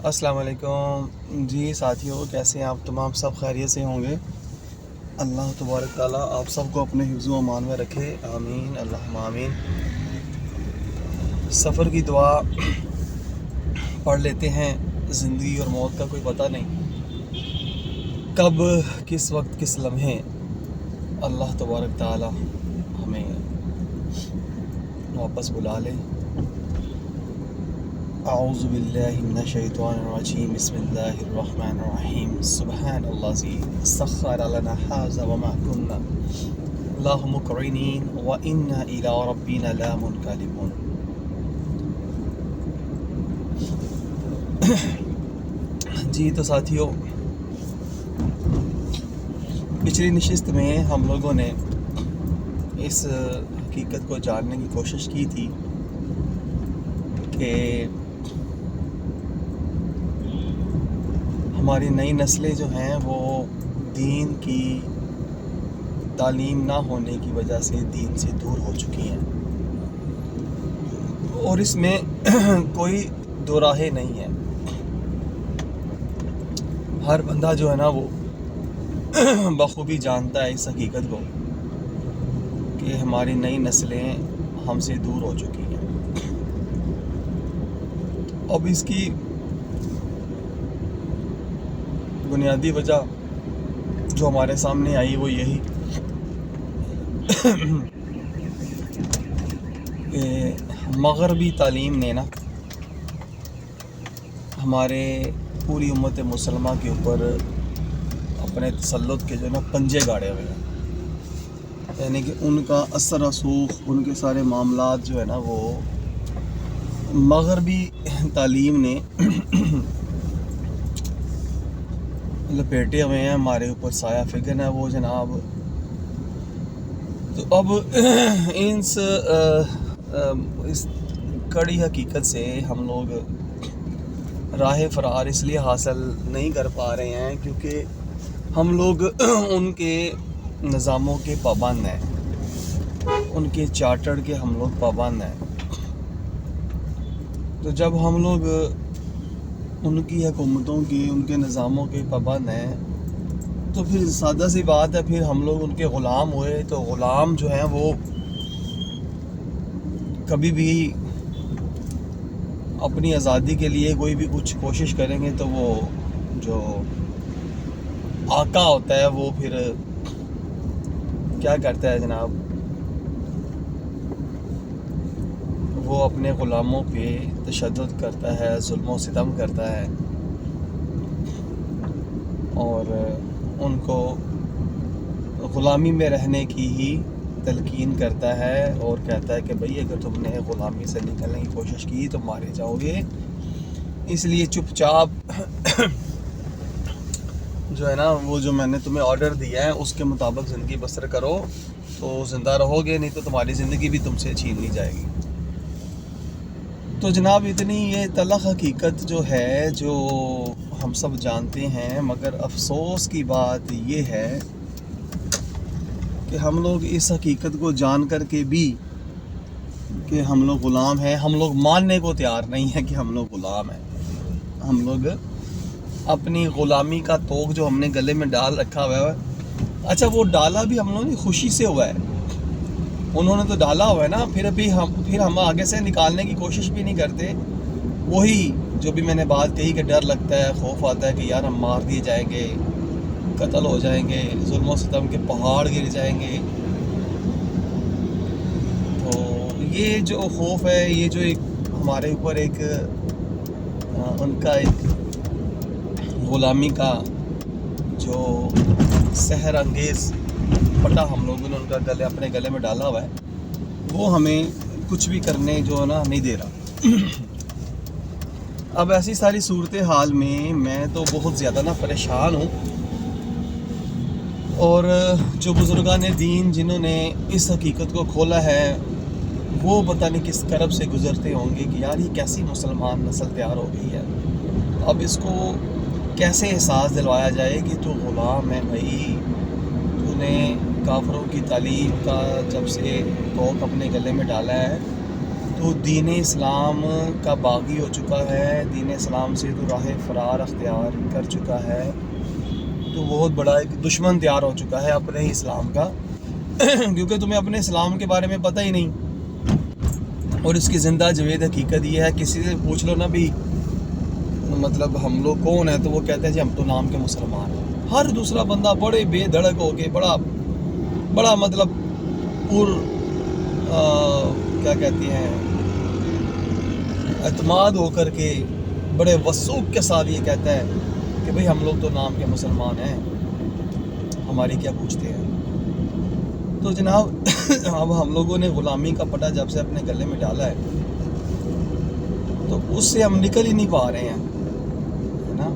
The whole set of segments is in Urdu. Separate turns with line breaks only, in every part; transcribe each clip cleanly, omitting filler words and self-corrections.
السلام علیکم جی ساتھیوں، کیسے ہیں آپ تمام؟ سب خیریت سے ہوں گے؟ اللہ تبارک تعالیٰ آپ سب کو اپنے حفظ و امان میں رکھے، آمین اللہم آمین۔ سفر کی دعا پڑھ لیتے ہیں۔ زندگی اور موت کا کوئی پتہ نہیں، کب کس وقت کس لمحے اللہ تبارک تعالیٰ ہمیں واپس بلا لے۔ اعوذ باللہ من الشیطان الرجیم، بسم اللہ الرحمن الرحیم، سبحان الذی سخر لنا ھذا وما كنا له مقرنین وإنا إلی ربنا لمنقلبون۔ جی تو ساتھیوں، پچھلی نشست میں ہم لوگوں نے اس حقیقت کو جاننے کی کوشش کی تھی کہ ہماری نئی نسلیں جو ہیں وہ دین کی تعلیم نہ ہونے کی وجہ سے دین سے دور ہو چکی ہیں، اور اس میں کوئی دو راہیں نہیں ہے۔ ہر بندہ جو ہے نا وہ بخوبی جانتا ہے اس حقیقت کو کہ ہماری نئی نسلیں ہم سے دور ہو چکی ہیں۔ اب اس کی بنیادی وجہ جو ہمارے سامنے آئی وہ یہی کہ مغربی تعلیم نے نا ہمارے پوری امت مسلمہ کے اوپر اپنے تسلط کے جو ہے نا پنجے گاڑے ہوئے ہیں، یعنی کہ ان کا اثر رسوخ، ان کے سارے معاملات جو ہے نا وہ مغربی تعلیم نے لپیٹے ہوئے ہیں، ہمارے اوپر سایہ فگن ہے وہ جناب۔ تو اب اس کڑی حقیقت سے ہم لوگ راہ فرار اس لیے حاصل نہیں کر پا رہے ہیں کیونکہ ہم لوگ ان کے نظاموں کے پابند ہیں، ان کے چارٹر کے ہم لوگ پابند ہیں۔ تو جب ہم لوگ ان کی حکومتوں کی، ان کے نظاموں کے پابند ہیں تو پھر سادہ سی بات ہے، پھر ہم لوگ ان کے غلام ہوئے تو غلام جو ہیں وہ کبھی بھی اپنی آزادی کے لیے کوئی بھی کچھ کوشش کریں گے تو وہ جو آقا ہوتا ہے وہ پھر کیا کرتا ہے جناب، وہ اپنے غلاموں پہ تشدد کرتا ہے، ظلم و ستم کرتا ہے، اور ان کو غلامی میں رہنے کی ہی تلقین کرتا ہے، اور کہتا ہے کہ بھئی اگر تم نے غلامی سے نکلنے کی کوشش کی تو مارے جاؤ گے، اس لیے چپ چاپ جو ہے نا وہ جو میں نے تمہیں آرڈر دیا ہے اس کے مطابق زندگی بسر کرو تو زندہ رہو گے، نہیں تو تمہاری زندگی بھی تم سے چھین لی جائے گی۔ تو جناب اتنی یہ تلخ حقیقت جو ہے جو ہم سب جانتے ہیں، مگر افسوس کی بات یہ ہے کہ ہم لوگ اس حقیقت کو جان کر کے بھی کہ ہم لوگ غلام ہیں، ہم لوگ ماننے کو تیار نہیں ہیں کہ ہم لوگ غلام ہیں۔ ہم لوگ اپنی غلامی کا توق جو ہم نے گلے میں ڈال رکھا ہوا ہے، اچھا وہ ڈالا بھی ہم لوگوں نے خوشی سے ہوا ہے، انہوں نے تو ڈالا ہوا ہے نا، پھر ہم آگے سے نکالنے کی کوشش بھی نہیں کرتے۔ وہی جو بھی میں نے بات کہی کہ ڈر لگتا ہے، خوف آتا ہے کہ یار ہم مار دیے جائیں گے، قتل ہو جائیں گے، ظلم و ستم کے پہاڑ گر جائیں گے۔ تو یہ جو خوف ہے، یہ جو ایک ہمارے اوپر ایک ان کا ایک غلامی کا جو سحر انگیز پٹا ہم لوگوں نے ان کا اپنے گلے میں ڈالا ہوا ہے، وہ ہمیں کچھ بھی کرنے جو ہے نا نہیں دے رہا۔ اب ایسی ساری صورتحال میں تو بہت زیادہ نا پریشان ہوں، اور جو بزرگان دین جنہوں نے اس حقیقت کو کھولا ہے وہ پتہ نہیں کس کرب سے گزرتے ہوں گے کہ یار یہ کیسی مسلمان نسل تیار ہو گئی ہے۔ اب اس کو کیسے احساس دلوایا جائے کہ تو غلام ہے بھائی، تو نے کافروں کی تعلیم کا جب سے توق اپنے گلے میں ڈالا ہے تو دین اسلام کا باغی ہو چکا ہے، دین اسلام سے تو راہ فرار اختیار کر چکا ہے، تو بہت بڑا ایک دشمن تیار ہو چکا ہے اپنے ہی اسلام کا کیونکہ تمہیں اپنے اسلام کے بارے میں پتہ ہی نہیں، اور اس کی زندہ جوید حقیقت یہ ہے، کسی سے پوچھ لو نا بھی مطلب ہم لوگ کون ہیں، تو وہ کہتے ہیں جی ہم تو نام کے مسلمان ہیں۔ ہر دوسرا بندہ بڑے بے دھڑک ہو کے بڑا مطلب کیا کہتے ہیں اعتماد ہو کر کے بڑے وثوق کے ساتھ یہ کہتا ہے کہ بھئی ہم لوگ تو نام کے مسلمان ہیں، ہماری کیا پوچھتے ہیں۔ تو جناب اب ہم لوگوں نے غلامی کا پٹا جب سے اپنے گلے میں ڈالا ہے تو اس سے ہم نکل ہی نہیں پا رہے ہیں، ہے نا۔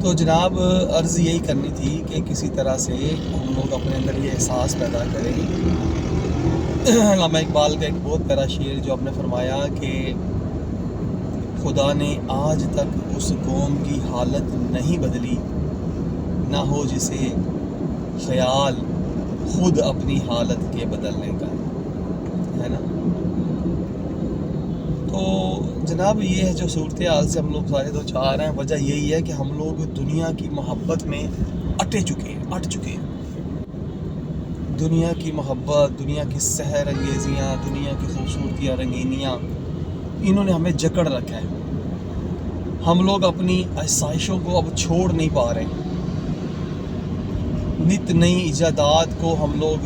تو جناب عرض یہی کرنی تھی کہ کسی طرح سے ہم لوگ اپنے اندر یہ احساس پیدا کریں۔ علامہ اقبال کا ایک بہت پیارا شعر جو آپ نے فرمایا کہ خدا نے آج تک اس قوم کی حالت نہیں بدلی، نہ ہو جسے خیال خود اپنی حالت کے بدلنے کا، ہے نا۔ تو جناب یہ جو صورتحال سے ہم لوگ سارے دو چار ہیں، وجہ یہی ہے کہ ہم لوگ دنیا کی محبت میں اٹ چکے ہیں۔ دنیا کی محبت، دنیا کی سحر انگیزیاں، دنیا کی خوبصورتیاں، رنگینیاں، انہوں نے ہمیں جکڑ رکھا ہے۔ ہم لوگ اپنی آسائشوں کو اب چھوڑ نہیں پا رہے، نت نئی ایجادات کو ہم لوگ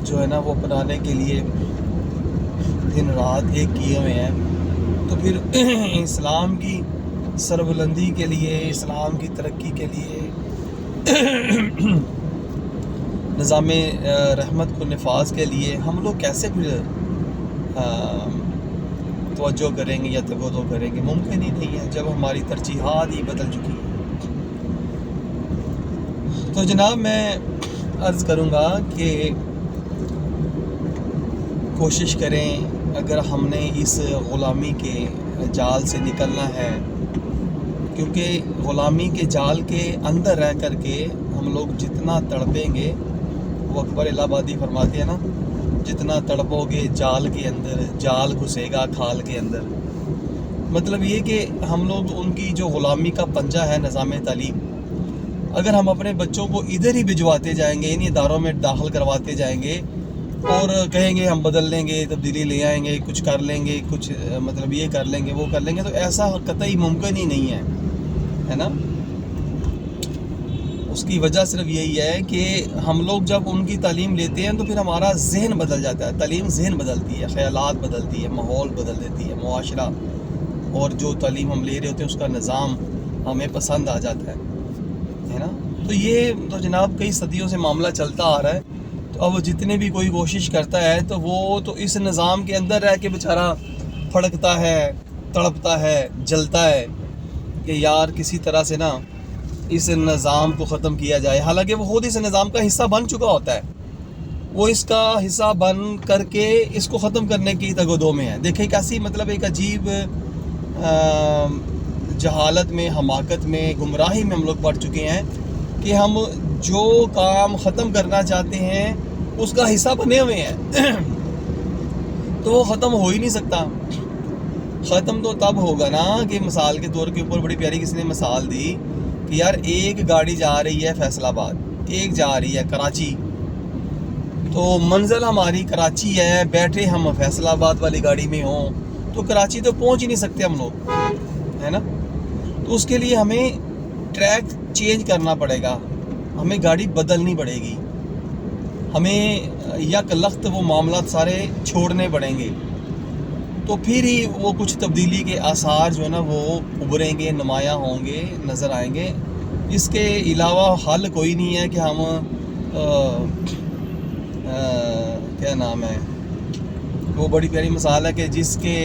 جو ہے نا وہ اپنانے کے لیے دن رات ایک کیے ہوئے ہیں۔ تو پھر اسلام کی سربلندی کے لیے، اسلام کی ترقی کے لیے، نظام رحمت کو نفاذ کے لیے ہم لوگ کیسے پھر توجہ کریں گے یا تگودو کریں گے؟ ممکن ہی نہیں ہے جب ہماری ترجیحات ہی بدل چکی ہیں۔ تو جناب میں عرض کروں گا کہ کوشش کریں، اگر ہم نے اس غلامی کے جال سے نکلنا ہے، کیونکہ غلامی کے جال کے اندر رہ کر کے ہم لوگ جتنا تڑپیں گے، وہ اکبر الہ آبادی فرماتے ہیں نا، جتنا تڑپو گے جال کے اندر، جال گھسے گا کھال کے اندر۔ مطلب یہ کہ ہم لوگ ان کی جو غلامی کا پنجہ ہے نظام تعلیم، اگر ہم اپنے بچوں کو ادھر ہی بھجواتے جائیں گے، انہی اداروں میں داخل کرواتے جائیں گے اور کہیں گے ہم بدل لیں گے، تبدیلی لے آئیں گے، کچھ کر لیں گے، کچھ مطلب یہ کر لیں گے، وہ کر لیں گے، تو ایسا قطعی ممکن ہی نہیں ہے نا۔ اس کی وجہ صرف یہی ہے کہ ہم لوگ جب ان کی تعلیم لیتے ہیں تو پھر ہمارا ذہن بدل جاتا ہے، تعلیم ذہن بدلتی ہے، خیالات بدلتی ہے، ماحول بدل دیتی ہے، معاشرہ اور جو تعلیم ہم لے رہے ہوتے ہیں اس کا نظام ہمیں پسند آ جاتا ہے نا۔ تو یہ تو جناب کئی صدیوں سے معاملہ چلتا آ رہا ہے، تو اب جتنے بھی کوئی کوشش کرتا ہے تو وہ تو اس نظام کے اندر رہ کے بیچارہ پھڑکتا ہے، تڑپتا ہے، جلتا ہے کہ یار کسی طرح سے نا اس نظام کو ختم کیا جائے، حالانکہ وہ خود اس نظام کا حصہ بن چکا ہوتا ہے، وہ اس کا حصہ بن کر کے اس کو ختم کرنے کی تگودو میں ہے۔ دیکھیں کیسی مطلب ایک عجیب جہالت میں، حماقت میں، گمراہی میں ہم لوگ پڑ چکے ہیں کہ ہم جو کام ختم کرنا چاہتے ہیں اس کا حصہ بنے ہوئے ہیں تو وہ ختم ہو ہی نہیں سکتا۔ ختم تو تب ہوگا نا کہ مثال کے طور کے اوپر بڑی پیاری کسی نے مثال دی کہ یار ایک گاڑی جا رہی ہے فیصل آباد، ایک جا رہی ہے کراچی، تو منزل ہماری کراچی ہے، بیٹھے ہم فیصل آباد والی گاڑی میں ہوں تو کراچی تو پہنچ ہی نہیں سکتے ہم لوگ، ہے نا۔ تو اس کے لیے ہمیں ٹریک چینج کرنا پڑے گا، ہمیں گاڑی بدلنی پڑے گی، ہمیں یک لخت وہ معاملات سارے چھوڑنے پڑیں گے، تو پھر ہی وہ کچھ تبدیلی کے آثار جو ہے نا وہ ابھریں گے، نمایاں ہوں گے، نظر آئیں گے۔ اس کے علاوہ حل کوئی نہیں ہے کہ ہم کیا نام ہے، وہ بڑی پیاری مثال ہے کہ جس کے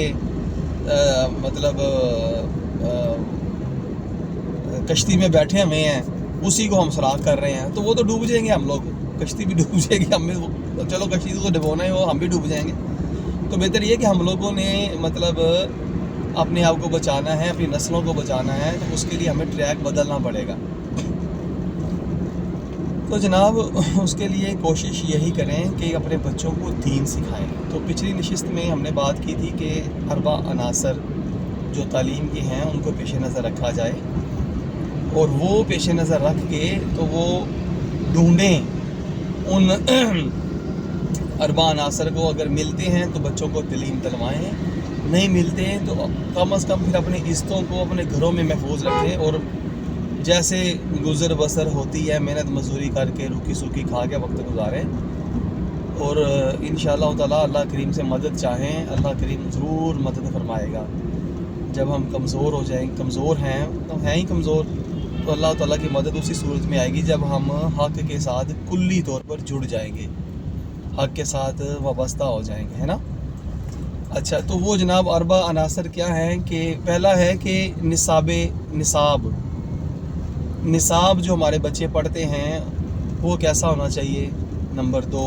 مطلب کشتی میں بیٹھے ہوئے ہیں اسی کو ہم سراغ کر رہے ہیں، تو وہ تو ڈوب جائیں گے، ہم لوگ کشتی بھی ڈوب جائے گی، ہمیں چلو کشتی کو ڈبونا ہے، وہ ہم بھی ڈوب جائیں گے۔ تو بہتر یہ کہ ہم لوگوں نے مطلب اپنے آپ کو بچانا ہے، اپنی نسلوں کو بچانا ہے، تو اس کے لیے ہمیں ٹریک بدلنا پڑے گا۔ تو جناب اس کے لیے کوشش یہی کریں کہ اپنے بچوں کو دین سکھائیں. تو پچھلی نشست میں ہم نے بات کی تھی کہ 4 عناصر جو تعلیم کے ہیں ان کو پیش نظر رکھا جائے، اور وہ پیش نظر رکھ کے تو وہ ڈھونڈیں ان 4 عناصر کو. اگر ملتے ہیں تو بچوں کو تعلیم دلوائیں، نہیں ملتے ہیں تو کم از کم پھر اپنے عزتوں کو اپنے گھروں میں محفوظ رکھیں، اور جیسے گزر بسر ہوتی ہے محنت مزدوری کر کے روکی سوکھی کھا کے وقت گزاریں. اور انشاءاللہ تعالیٰ اللہ کریم سے مدد چاہیں، اللہ کریم ضرور مدد فرمائے گا. جب ہم کمزور ہو جائیں، کمزور ہیں تو ہیں ہی کمزور، تو اللہ تعالیٰ کی مدد اسی صورت میں آئے گی جب ہم حق کے ساتھ کلی طور پر جڑ جائیں گے، حق کے ساتھ وابستہ ہو جائیں گے، ہے نا. اچھا، تو وہ جناب 4 عناصر کیا ہیں کہ پہلا ہے کہ نصاب جو ہمارے بچے پڑھتے ہیں وہ کیسا ہونا چاہیے. نمبر 2،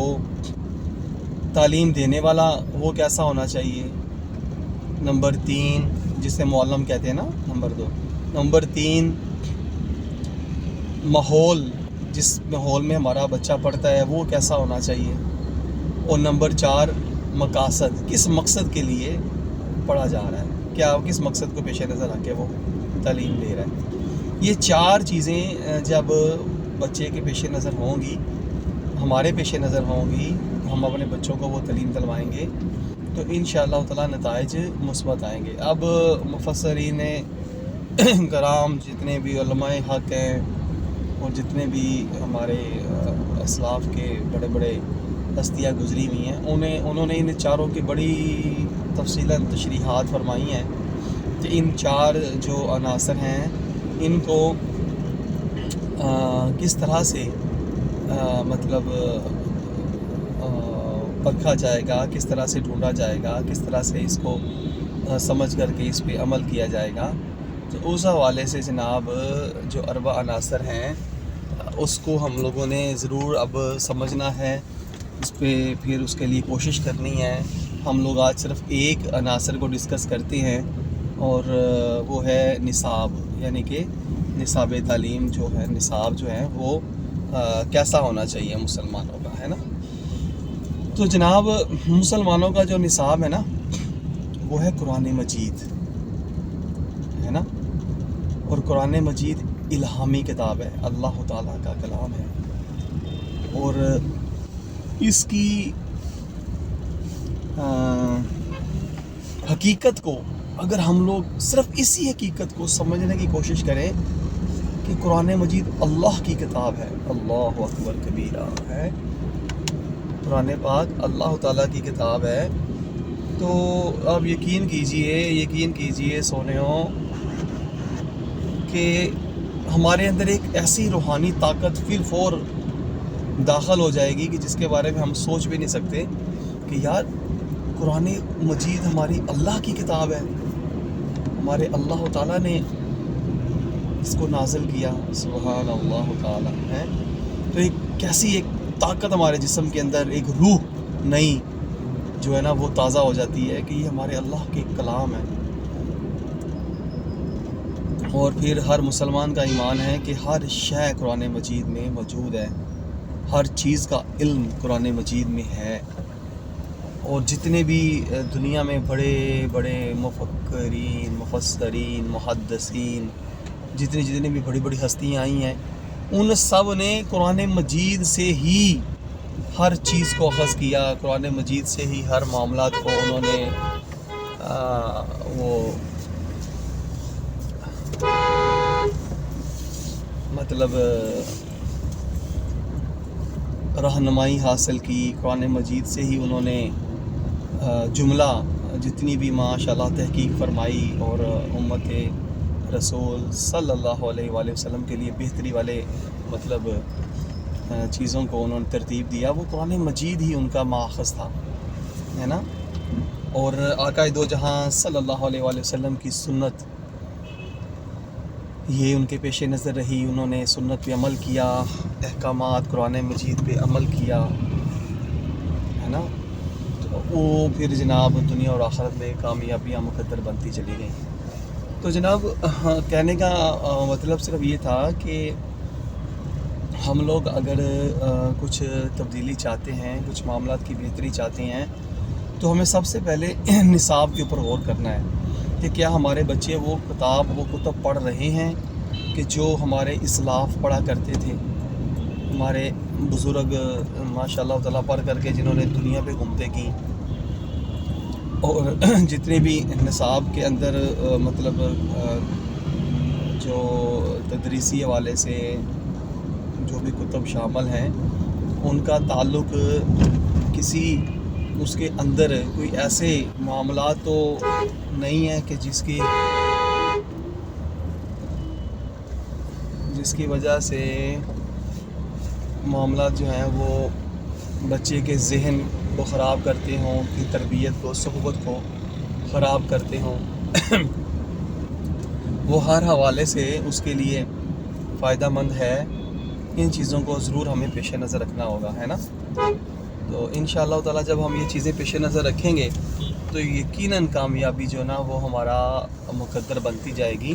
تعلیم دینے والا وہ کیسا ہونا چاہیے. نمبر 3، جسے معلم کہتے ہیں نا. نمبر 3، ماحول، جس ماحول میں ہمارا بچہ پڑھتا ہے وہ کیسا ہونا چاہیے. اور نمبر 4، مقاصد، کس مقصد کے لیے پڑھا جا رہا ہے، کیا کس مقصد کو پیش نظر رکھ کے وہ تعلیم لے رہا ہے. یہ 4 چیزیں جب بچے کے پیش نظر ہوں گی، ہمارے پیش نظر ہوں گی، ہم اپنے بچوں کو وہ تعلیم دلوائیں گے تو انشاءاللہ تعالیٰ نتائج مثبت آئیں گے. اب مفسرین کرام، جتنے بھی علماء حق ہیں اور جتنے بھی ہمارے اسلاف کے بڑے بڑے ہستیاں گزری ہوئی ہیں، انہوں نے ان 4 کی بڑی تفصیلاً تشریحات فرمائی ہیں کہ ان 4 جو عناصر ہیں ان کو کس طرح سے مطلب پرکھا جائے گا، کس طرح سے ڈھونڈا جائے گا، کس طرح سے اس کو سمجھ کر کے اس پہ عمل کیا جائے گا. تو اس حوالے سے جناب جو 4 عناصر ہیں اس کو ہم لوگوں نے ضرور اب سمجھنا ہے، اس پہ پھر اس کے لیے کوشش کرنی ہے. ہم لوگ آج صرف ایک عناصر کو ڈسکس کرتے ہیں، اور وہ ہے نصاب، یعنی کہ نصاب تعلیم جو ہے، نصاب جو ہے وہ کیسا ہونا چاہیے مسلمانوں کا، ہے نا. تو جناب مسلمانوں کا جو نصاب ہے نا وہ ہے قرآن مجید، ہے نا. اور قرآن مجید الہامی کتاب ہے، اللہ تعالیٰ کا کلام ہے، اور اس کی حقیقت کو اگر ہم لوگ صرف اسی حقیقت کو سمجھنے کی کوشش کریں کہ قرآن مجید اللہ کی کتاب ہے، اللہ اکبر کبیرہ ہے، قرآن پاک اللہ تعالیٰ کی کتاب ہے، تو آپ یقین کیجئے سونیوں کہ ہمارے اندر ایک ایسی روحانی طاقت فی الفور داخل ہو جائے گی کہ جس کے بارے میں ہم سوچ بھی نہیں سکتے کہ یار قرآن مجید ہماری اللہ کی کتاب ہے، ہمارے اللہ تعالیٰ نے اس کو نازل کیا، سبحان اللہ تعالیٰ ہے. تو ایک کیسی ایک طاقت ہمارے جسم کے اندر، ایک روح نئی جو ہے نا وہ تازہ ہو جاتی ہے کہ یہ ہمارے اللہ کے کلام ہے. اور پھر ہر مسلمان کا ایمان ہے کہ ہر شے قرآن مجید میں موجود ہے، ہر چیز کا علم قرآن مجید میں ہے. اور جتنے بھی دنیا میں بڑے بڑے مفکرین، مفسرین، محدثین، جتنی بھی بڑی بڑی ہستیاں آئی ہیں، ان سب نے قرآن مجید سے ہی ہر چیز کو اخذ کیا، قرآن مجید سے ہی ہر معاملات کو انہوں نے وہ مطلب رہنمائی حاصل کی. قرآن مجید سے ہی انہوں نے جملہ جتنی بھی ماشاءاللہ تحقیق فرمائی، اور امت رسول صلی اللہ علیہ وآلہ وسلم کے لیے بہتری والے مطلب چیزوں کو انہوں نے ترتیب دیا، وہ قرآن مجید ہی ان کا ماخذ تھا، ہے نا. اور آقا دو جہاں صلی اللہ علیہ وآلہ وسلم کی سنت یہ ان کے پیش نظر رہی، انہوں نے سنت پہ عمل کیا، احکامات قرآن مجید پہ عمل کیا، ہے نا. تو وہ پھر جناب دنیا اور آخرت میں کامیابیاں مقدر بنتی چلی گئیں. تو جناب کہنے کا مطلب صرف یہ تھا کہ ہم لوگ اگر کچھ تبدیلی چاہتے ہیں، کچھ معاملات کی بہتری چاہتے ہیں، تو ہمیں سب سے پہلے نصاب کے اوپر غور کرنا ہے کہ کیا ہمارے بچے وہ کتب پڑھ رہے ہیں کہ جو ہمارے اسلاف پڑھا کرتے تھے، ہمارے بزرگ ماشاء اللہ تعالیٰ پڑھ کر کے جنہوں نے دنیا پہ گھومتے کی، اور جتنے بھی نصاب کے اندر مطلب جو تدریسی حوالے سے جو بھی کتب شامل ہیں، ان کا تعلق کسی اس کے اندر کوئی ایسے معاملات تو نہیں ہے کہ جس کی وجہ سے معاملات جو ہیں وہ بچے کے ذہن کو خراب کرتے ہوں، کی تربیت کو، صحبت کو خراب کرتے ہوں۔ وہ ہر حوالے سے اس کے لیے فائدہ مند ہے، ان چیزوں کو ضرور ہمیں پیش نظر رکھنا ہوگا، ہے نا۔ تو انشاءاللہ تعالیٰ جب ہم یہ چیزیں پیش نظر رکھیں گے تو یقیناً کامیابی جو نا وہ ہمارا مقدر بنتی جائے گی۔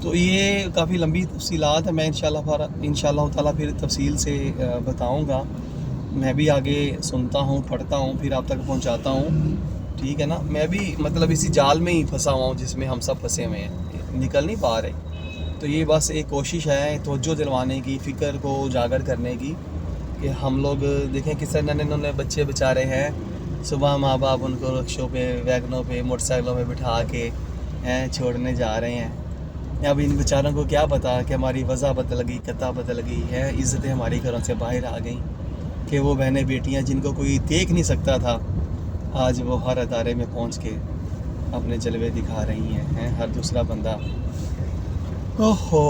تو یہ کافی لمبی تفصیلات ہیں، میں انشاءاللہ تعالیٰ پھر تفصیل سے بتاؤں گا۔ میں بھی آگے سنتا ہوں، پڑھتا ہوں، پھر آپ تک پہنچاتا ہوں، ٹھیک ہے نا۔ میں بھی مطلب اسی جال میں ہی پھنسا ہوا ہوں جس میں ہم سب پھنسے ہوئے ہیں، نکل نہیں پا رہے۔ تو یہ بس ایک کوشش ہے توجہ دلوانے کی، فکر کو اجاگر کرنے کی، کہ ہم لوگ دیکھیں کس طرح ننے بچے بیچارے ہیں، صبح ماں باپ ان کو رکشوں پہ، ویگنوں پہ، موٹر سائیکلوں پہ بٹھا کے چھوڑنے جا رہے ہیں۔ اب ان بیچاروں کو کیا پتا کہ ہماری وضع بدل گئی، قطع بدل گئی ہے، عزتیں ہماری گھروں سے باہر آ گئیں، کہ وہ بہنیں بیٹیاں جن کو کوئی دیکھ نہیں سکتا تھا، آج وہ ہر ادارے میں پہنچ کے اپنے جلوے دکھا رہی ہیں، ہر دوسرا بندہ۔ اوہو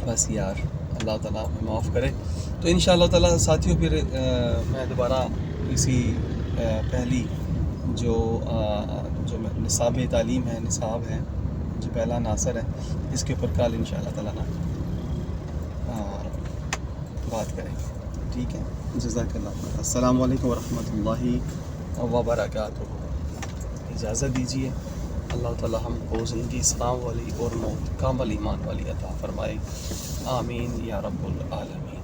بس یار، اللہ تعالیٰ ہمیں معاف کرے۔ تو انشاءاللہ تعالیٰ ساتھیوں پھر میں دوبارہ اسی پہلی جو نصاب تعلیم ہے، نصاب ہے جو پہلا عناصر ہے، اس کے اوپر کل انشاءاللہ تعالیٰ بات کریں گے، ٹھیک ہے۔ جزاک اللہ خیر۔ السلام علیکم ورحمۃ اللہ وبرکاتہ۔ اجازت دیجیے، اللہ تعالیٰ ہم کو زندگی اسلام والی اور موت کامل ایمان والی عطا فرمائے، آمین یا رب العالمین۔